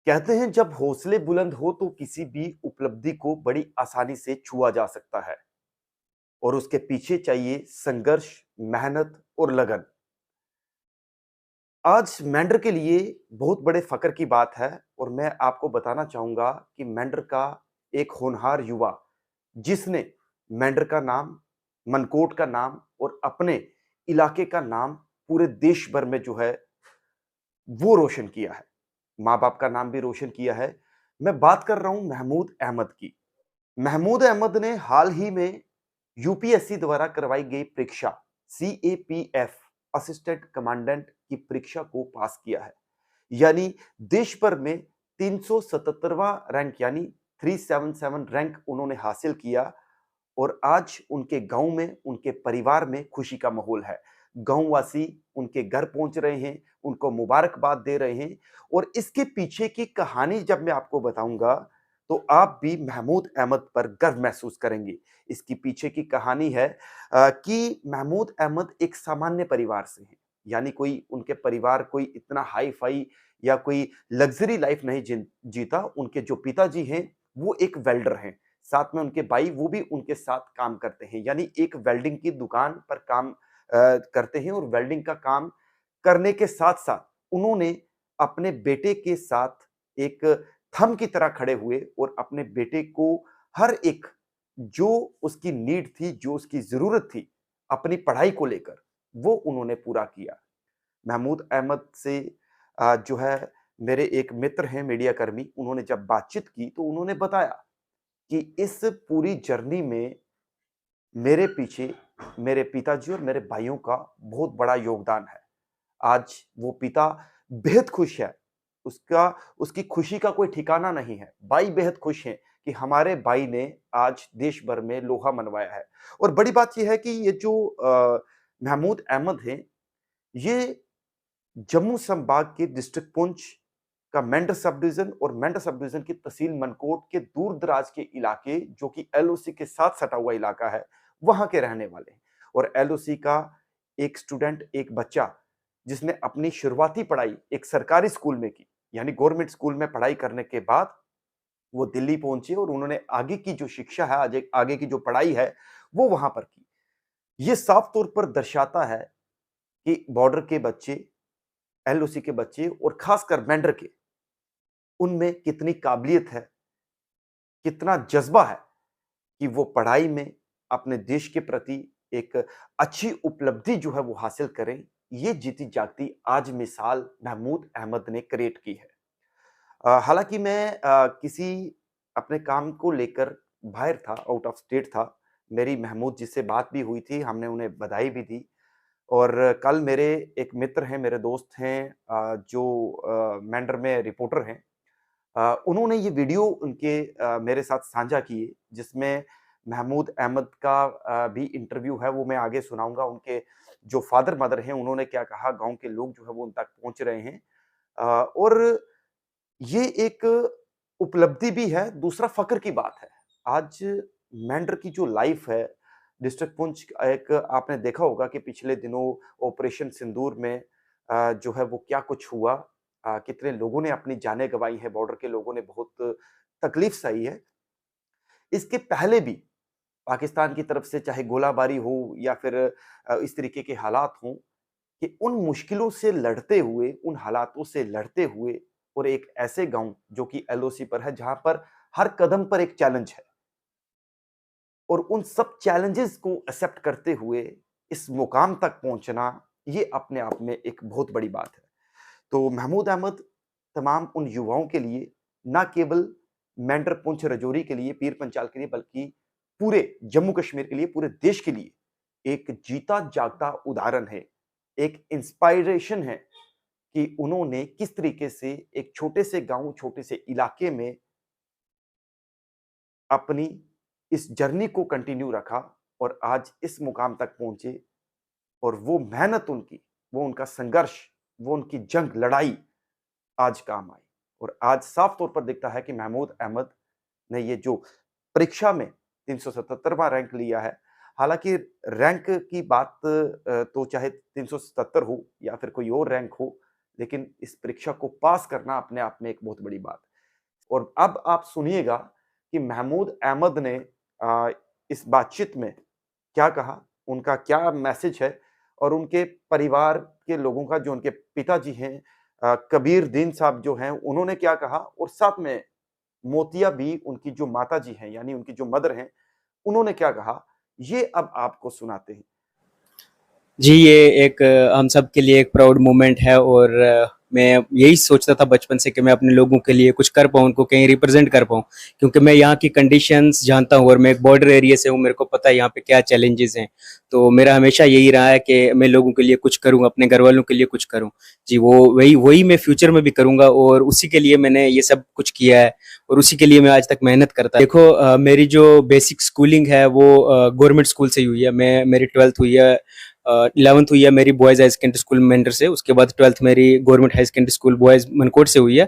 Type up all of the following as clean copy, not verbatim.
कहते हैं जब हौसले बुलंद हो तो किसी भी उपलब्धि को बड़ी आसानी से छुआ जा सकता है और उसके पीछे चाहिए संघर्ष, मेहनत और लगन। आज मेंढर के लिए बहुत बड़े फक्र की बात है और मैं आपको बताना चाहूंगा कि मेंढर का एक होनहार युवा जिसने मेंढर का नाम, मनकोट का नाम और अपने इलाके का नाम पूरे देश भर में जो है वो रोशन किया है। माँ-बाप का नाम भी रोशन किया है। मैं बात कर रहा हूँ महमूद अहमद की। महमूद अहमद ने हाल ही में यूपीएससी द्वारा करवाई गई परीक्षा सीएपीएफ असिस्टेंट कमांडेंट की परीक्षा को पास किया है। यानी देश भर में 377वां रैंक यानी 377 रैंक उन्होंने हासिल किया और आज उनके गांव में, उनके परिवार में खुशी का माहौल है। गांववासी उनके घर पहुंच रहे हैं, उनको मुबारकबाद दे रहे हैं और इसके पीछे की कहानी जब मैं आपको बताऊंगा, तो आप भी महमूद अहमद पर गर्व महसूस करेंगे। इसकी पीछे की कहानी है कि महमूद अहमद एक सामान्य परिवार से हैं। यानी कोई उनके परिवार कोई इतना हाई-फाई या कोई लग्ज़री लाइफ़ नहीं जीता। उनके जो पिताजी हैं, वो एक वेल्डर हैं। साथ में उनके भाई वो भी उनके साथ काम करते हैं यानी एक वेल्डिंग की दुकान पर काम करते हैं और वेल्डिंग का काम करने के साथ-साथ उन्होंने अपने बेटे के साथ एक थंब की तरह खड़े हुए और अपने बेटे को हर एक जो उसकी नीड थी, जो उसकी ज़रूरत थी, अपनी पढ़ाई को लेकर, वो उन्होंने पूरा किया। महमूद अहमद से जो है मेरे एक मित्र हैं मीडिया कर्मी, उन्होंने जब बातचीत की तो उन्होंने बताया कि इस पूरी जर्नी में मेरे पीछे मेरे पिताजी और मेरे भाइयों का बहुत बड़ा योगदान है। आज वो पिता बेहद खुश है। उसका उसकी खुशी का कोई ठिकाना नहीं है। भाई बेहद खुश हैं कि हमारे भाई ने आज देश भर में लोहा मनवाया है। और बड़ी बात ये है कि ये जो महमूद अहमद हैं, ये जम्मू संभाग के डिस्ट्रिक्ट पुंछ का मेंढर सब डिवीजन और मेंढर सब डिवीजन की तहसील मनकोट के दूर-दराज के इलाके जो कि एलओसी के साथ सटा हुआ इलाका है, वहाँ के रहने वाले हैं। और एलओसी का एक स्टूडेंट, एक बच्चा जिसने अपनी शुरुआती पढ़ाई एक सरकारी स्कूल में की, यानी गवर्नमेंट स्कूल में पढ़ाई करने के बाद वो दिल्ली पहुँचे और उन्होंने आगे की जो शिक्षा है, आजे आगे की जो पढ़ाई है, वो वहाँ पर की। ये साफ तौर पर दर्शाता है कि बॉर्डर के बच्चे, एलओसी के बच्चे और खासकर मेंढर के, उनमें कितनी काबिलियत है, कितना जज़्बा है कि वो पढ़ाई में अपने देश के प्रति एक अच्छी उपलब्धि जो है वो हासिल करें। ये जीती-जागती आज मिसाल महमूद अहमद ने क्रिएट की है। हालाँकि मैं किसी अपने काम को लेकर बाहर था, आउट ऑफ स्टेट था। मेरी महमूद जी से बात भी हुई थी, हमने उन्हें बधाई भी दी और कल मेरे एक मित्र हैं, मेरे दोस्त हैं जो मेंढर में रिपोर्टर हैं। उन्होंने ये वीडियो उनके मेरे साथ साझा किए, जिसमें महमूद अहमद का भी इंटरव्यू है, वो मैं आगे सुनाऊँगा। उनके जो फादर-मदर हैं, उन्होंने क्या कहा, गाँव के लोग जो है वो उन तक पहुँच रहे हैं। और ये एक उपलब्धि भी है, दूसरा फ़क्र की बात है। आज मेंढर की जो लाइफ़ है, डिस्ट्रिक्ट पुंछ एक आपने देखा होगा कि पिछले दिनों ऑपरेशन सिंदूर में जो है वो क्या कुछ हुआ। कितने लोगों ने अपनी जानें गँवाई हैं, बॉर्डर के लोगों ने बहुत तकलीफ़ सही है। इसके पहले भी पाकिस्तान की तरफ से चाहे गोलाबारी हो या फिर इस तरीके के हालात हों, कि उन मुश्किलों से लड़ते हुए, उन हालातों से लड़ते हुए और एक ऐसे गाँव जो कि एलओसी पर है, जहाँ पर हर कदम पर एक चैलेंज है और उन सब चैलेंजेज़ को एक्सेप्ट करते हुए इस मुकाम तक पहुँचना, ये अपने आप में एक बहुत बड़ी बात है। तो महमूद अहमद तमाम उन युवाओं के लिए ना केवल मेंढर पुंछ राजौरी के लिए, पीर पंचाल के लिए बल्कि पूरे जम्मू कश्मीर के लिए, पूरे देश के लिए एक जीता जागता उदाहरण है, एक इंस्पायरेशन है कि उन्होंने किस तरीके से एक छोटे से गाँव, छोटे से इलाके में अपनी इस जर्नी को कंटिन्यू रखा और आज इस मुकाम तक पहुँचे और वो मेहनत उनकी, वो उनका संघर्ष, वो उनकी जंग, लड़ाई आज काम आई और आज साफ तौर पर दिखता है कि महमूद अहमद ने ये जो परीक्षा में 377वां रैंक लिया है। हालाँकि रैंक की बात तो चाहे 377 हो या फिर कोई और रैंक हो, लेकिन इस परीक्षा को पास करना अपने आप में एक बहुत बड़ी बात है। और अब आप सुनिएगा कि महमूद अहमद ने इस बातचीत में क्या कहा, उनका क्या मैसेज है और उनके परिवार के लोगों का, जो उनके पिताजी हैं कबीर दीन साहब जो हैं, उन्होंने क्या कहा, और साथ में मोतिया भी उनकी जो माताजी हैं, यानी उनकी जो मदर हैं, उन्होंने क्या कहा, ये अब आपको सुनाते हैं। जी, ये एक हम सब के लिए एक प्राउड मोमेंट है और मैं यही सोचता था बचपन से कि मैं अपने लोगों के लिए कुछ कर पाऊँ, उनको कहीं रिप्रेजेंट कर पाऊँ, क्योंकि मैं यहाँ की कंडीशंस जानता हूँ और मैं एक बॉर्डर एरिया से हूँ, मेरे को पता है यहाँ पे क्या चैलेंजेस हैं। तो मेरा हमेशा यही रहा है कि मैं लोगों के लिए कुछ करूँ, अपने घर वालों के लिए कुछ करूँ। जी, वो वही वही मैं फ्यूचर में भी करूँगा और उसी के लिए मैंने ये सब कुछ किया है और उसी के लिए मैं आज तक मेहनत करता देखो मेरी जो बेसिक स्कूलिंग है वो गवर्नमेंट स्कूल से ही हुई है। मेरी 12th हुई है, 11th हुई है मेरी boys high secondary school Mendhar से। उसके बाद 12th मेरी government high secondary school boys Mankot से हुई है।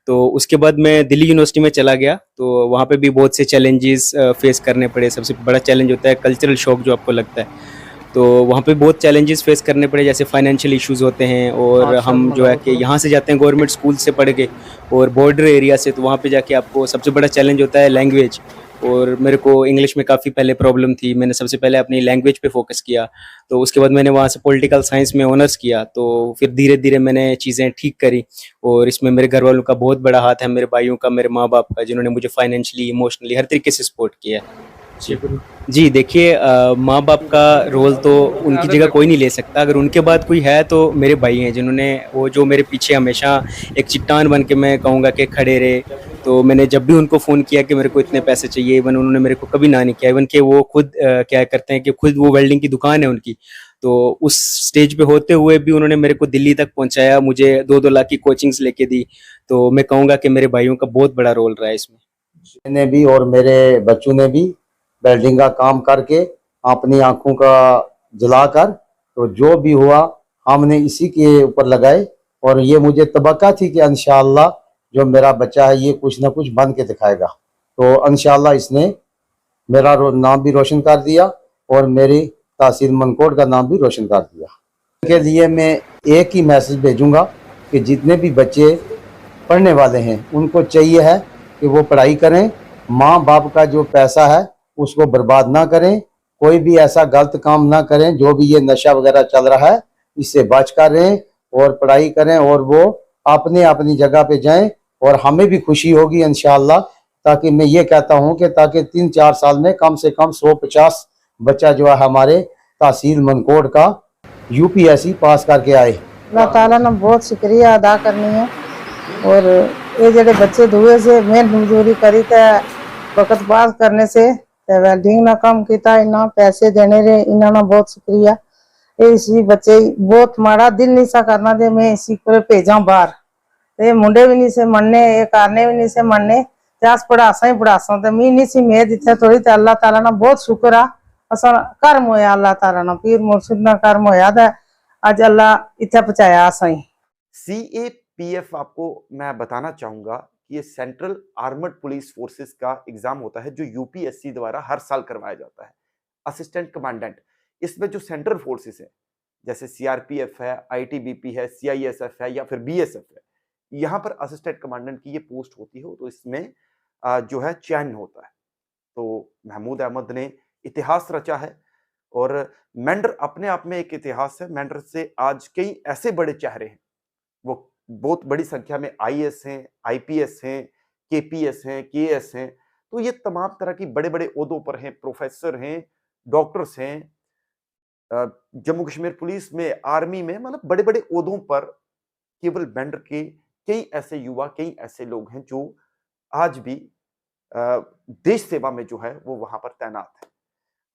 तो उसके बाद मैं दिल्ली यूनिवर्सिटी में चला गया, तो वहाँ पे भी बहुत से चैलेंजेस फेस करने पड़े। सबसे बड़ा चैलेंज होता है कल्चरल शॉक, जो आपको लगता है। तो वहाँ पे बहुत चैलेंजेस फेस करने पड़े, जैसे फाइनेंशियल इश्यूज होते हैं और हम जो है कि यहाँ से जाते हैं गवर्नमेंट स्कूल से पढ़ के और बॉर्डर एरिया से, तो वहाँ पे जाके आपको सबसे बड़ा चैलेंज होता है लैंग्वेज। और मेरे को इंग्लिश में काफ़ी पहले प्रॉब्लम थी, मैंने सबसे पहले अपनी लैंग्वेज पे फोकस किया। तो उसके बाद मैंने वहाँ से पॉलिटिकल साइंस में ऑनर्स किया, तो फिर धीरे धीरे मैंने चीज़ें ठीक करी। और इसमें मेरे घर वालों का बहुत बड़ा हाथ है, मेरे भाइयों का, मेरे माँ बाप का, जिन्होंने मुझे फाइनेंशियली, इमोशनली हर तरीके से सपोर्ट किया है। जी। जी, देखिए माँ बाप का रोल तो उनकी जगह कोई नहीं ले सकता। अगर उनके बाद कोई है तो मेरे भाई हैं, जिन्होंने वो जो मेरे पीछे हमेशा एक चट्टान बन के, मैं कहूँगा कि खड़े रहे। तो मैंने जब भी उनको फ़ोन किया कि मेरे को इतने पैसे चाहिए, इवन उन्होंने मेरे को कभी ना नहीं किया। इवन कि वो खुद क्या करते हैं कि खुद वो वेल्डिंग की दुकान है उनकी, तो उस स्टेज पे होते हुए भी उन्होंने मेरे को दिल्ली तक पहुँचाया, मुझे 2-2 लाख की कोचिंग्स लेके दी। तो मैं कहूँगा कि मेरे भाइयों का बहुत बड़ा रोल रहा है इसमें। मैंने भी और मेरे बच्चों ने भी वेल्डिंग का काम करके अपनी आंखों का जलाकर, तो जो भी हुआ हमने इसी के ऊपर लगाए। और ये मुझे तवक्का थी कि इंशाअल्लाह जो मेरा बच्चा है ये कुछ ना कुछ बन के दिखाएगा। तो इंशाअल्लाह इसने मेरा नाम भी रोशन कर दिया और मेरी तहसील मनकोट का नाम भी रोशन कर दिया। के लिए मैं एक ही मैसेज भेजूंगा कि जितने भी बच्चे पढ़ने वाले हैं उनको चाहिए है कि वो पढ़ाई करें, माँ बाप का जो पैसा है उसको बर्बाद ना करें, कोई भी ऐसा गलत काम ना करें। जो भी ये नशा वगैरह चल रहा है इससे बच कर रहें और पढ़ाई करें और वो अपने अपनी जगह पे जाएं और हमें भी खुशी होगी इंशाअल्लाह। ताकि मैं ये कहता हूँ कि ताकि 3-4 साल में कम से कम 150 बच्चा जो है हमारे तहसील मनकोट का यूपीएससी पास करके आए। अल्लाह ताला ने बहुत शुक्रिया अदा करनी है। और ये जेडे बच्चे दुए से मेहनत मजदूरी करी थे वक्त पास करने से वेल्डिंग ना काम किया, इन्ना पैसे देने रे इन्होंने बहुत शुक्रिया। इसी बच्चे बहुत माड़ा दिल नहीं सा करना दे मैं इसी को भेजा बाहर। ये मुंडे भी नहीं से मनने, ये कारने भी नहीं से मनने, जास पढ़ासा ही पढ़ासा। तो मी नहीं सी मेद इतने थोड़ी, तो अल्लाह ताला ना बहुत शुक्र आ असा कर्म होया, अल्लाह ताला ना पीर मुर्शिद ना कर्म होया था अज अल्लाह इतने पहुंचाया असा। सीएपीएफ आपको मैं बताना चाहूंगा कि ये सेंट्रल आर्मर्ड पुलिस फोर्सेस का एग्जाम होता है जो यूपीएससी द्वारा हर साल करवाया जाता है। असिस्टेंट कमांडेंट, इसमें जो सेंट्रल फोर्सेस है जैसे सीआरपीएफ है, आईटीबीपी है, सीआईएसएफ है या फिर बीएसएफ है, यहाँ पर असिस्टेंट कमांडेंट की ये पोस्ट होती है। तो इसमें जो है चयन होता है। तो महमूद अहमद ने इतिहास रचा है और मेंढर अपने आप में एक इतिहास है। मेंढर से आज कई ऐसे बड़े चेहरे हैं, वो बहुत बड़ी संख्या में आईएएस हैं, आईपीएस हैं, केपीएस हैं, केएस हैं। तो ये तमाम तरह की बड़े-बड़े ओहदों पर हैं, प्रोफेसर हैं, डॉक्टर्स हैं, जम्मू कश्मीर पुलिस में, आर्मी में, मतलब बड़े-बड़े ओहदों पर केवल मेंढर के कई ऐसे युवा, कई ऐसे लोग हैं जो आज भी देश सेवा में जो है वो वहां पर तैनात है।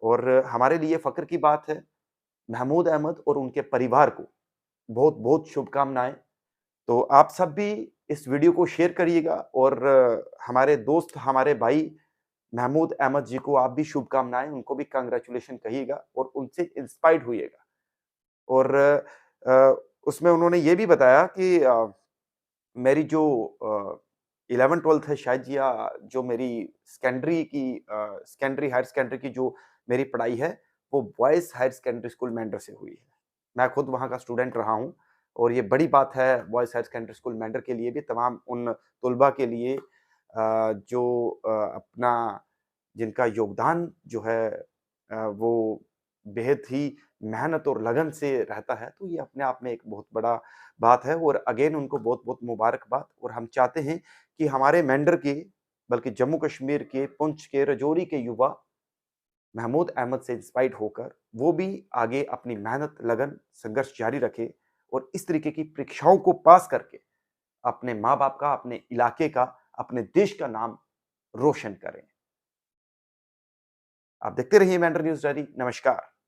और हमारे लिए फक्र की बात है। महमूद अहमद और उनके परिवार को बहुत बहुत शुभकामनाएं। तो आप सब भी इस वीडियो को शेयर करिएगा और हमारे दोस्त, हमारे भाई महमूद अहमद जी को आप भी शुभकामनाएं, उनको भी कांग्रेचुलेशन कहिएगा और उनसे इंस्पायर्ड होइएगा। और उसमें उन्होंने ये भी बताया कि मेरी जो 11th-12th है शायद, या जो मेरी सेकेंडरी हायर सेकेंडरी की जो मेरी पढ़ाई है वो boys higher secondary school Mendhar से हुई है। मैं खुद वहाँ का स्टूडेंट रहा हूँ और ये बड़ी बात है boys higher secondary school Mendhar के लिए भी, तमाम उन तुलबा के लिए जो अपना जिनका योगदान जो है वो बेहद ही मेहनत और लगन से रहता है, तो ये अपने आप में एक बहुत बड़ा बात है और अगेन उनको बहुत-बहुत मुबारकबाद। और हम चाहते हैं कि हमारे मेंढर के, बल्कि जम्मू कश्मीर के, पुंछ के, राजौरी के युवा महमूद अहमद से इंस्पायर्ड होकर वो भी आगे अपनी मेहनत, लगन, संघर्ष जारी रखें और इस तरीके की परीक्षाओं को पास करके अपने माँ-बाप का, अपने इलाके का, अपने देश का नाम रोशन करें। आप देखते रहिए मेंढर न्यूज़ डायरी। नमस्कार।